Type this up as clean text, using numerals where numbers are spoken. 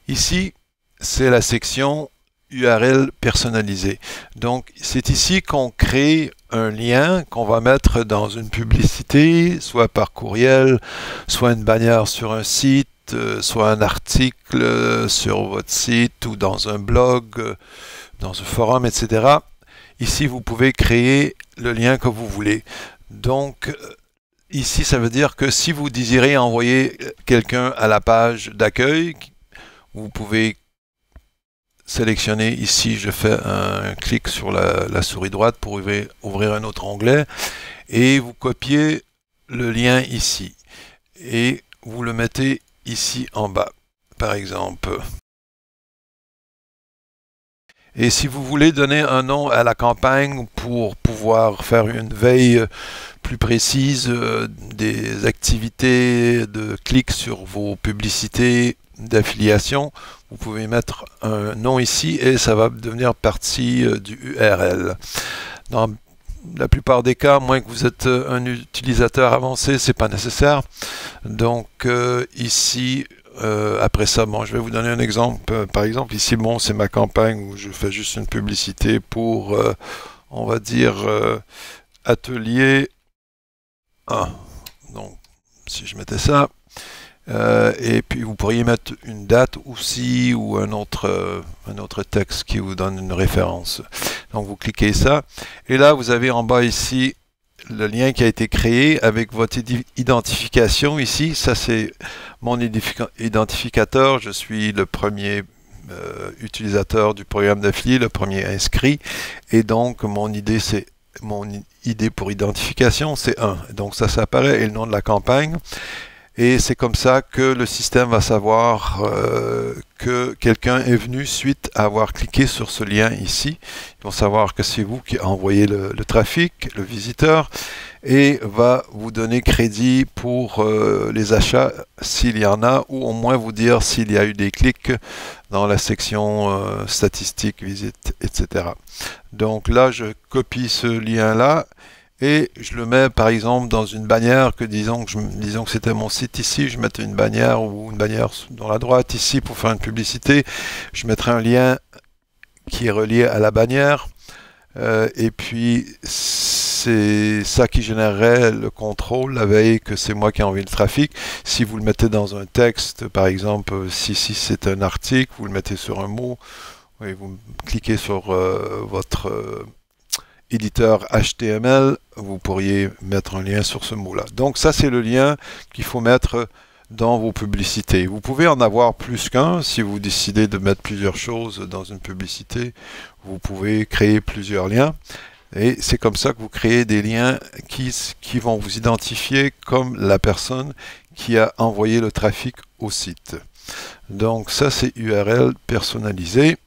Ici, c'est la section URL personnalisée. Donc, c'est ici qu'on crée un lien qu'on va mettre dans une publicité, soit par courriel, soit une bannière sur un site, soit un article sur votre site ou dans un blog, dans un forum, etc. Ici, vous pouvez créer le lien que vous voulez. Donc, ici, ça veut dire que si vous désirez envoyer quelqu'un à la page d'accueil, vous pouvez sélectionner ici, je fais un clic sur la souris droite pour ouvrir un autre onglet et vous copiez le lien ici et vous le mettez ici en bas, par exemple. Et si vous voulez donner un nom à la campagne pour pouvoir faire une veille plus précise des activités de clic sur vos publicités d'affiliation, vous pouvez mettre un nom ici et ça va devenir partie du URL. Dans la plupart des cas, moins que vous êtes un utilisateur avancé, c'est pas nécessaire. Donc ici, après ça, bon, je vais vous donner un exemple. Par exemple, ici, bon, c'est ma campagne où je fais juste une publicité pour, on va dire, atelier 1. Donc, si je mettais ça, et puis vous pourriez mettre une date aussi ou un autre texte qui vous donne une référence. Donc vous cliquez ça et là vous avez en bas ici le lien qui a été créé avec votre identification ici. Ça c'est mon identificateur. Je suis le premier utilisateur du programme d'affilié, le premier inscrit et donc mon ID pour identification c'est 1. Donc ça apparaît et le nom de la campagne. Et c'est comme ça que le système va savoir que quelqu'un est venu suite à avoir cliqué sur ce lien ici. Ils vont savoir que c'est vous qui envoyez le trafic, le visiteur, et va vous donner crédit pour les achats s'il y en a, ou au moins vous dire s'il y a eu des clics dans la section statistiques, visites, etc. Donc là, je copie ce lien-là. Et je le mets par exemple dans une bannière que disons que c'était mon site ici, je mettais une bannière ou une bannière dans la droite ici pour faire une publicité. Je mettrai un lien qui est relié à la bannière et puis c'est ça qui générerait le contrôle la veille que c'est moi qui ai envoyé le trafic. Si vous le mettez dans un texte, par exemple, si c'est un article, vous le mettez sur un mot, et vous cliquez sur votre éditeur HTML, vous pourriez mettre un lien sur ce mot-là. Donc ça, c'est le lien qu'il faut mettre dans vos publicités. Vous pouvez en avoir plus qu'un. Si vous décidez de mettre plusieurs choses dans une publicité, vous pouvez créer plusieurs liens. Et c'est comme ça que vous créez des liens qui vont vous identifier comme la personne qui a envoyé le trafic au site. Donc ça, c'est URL personnalisé.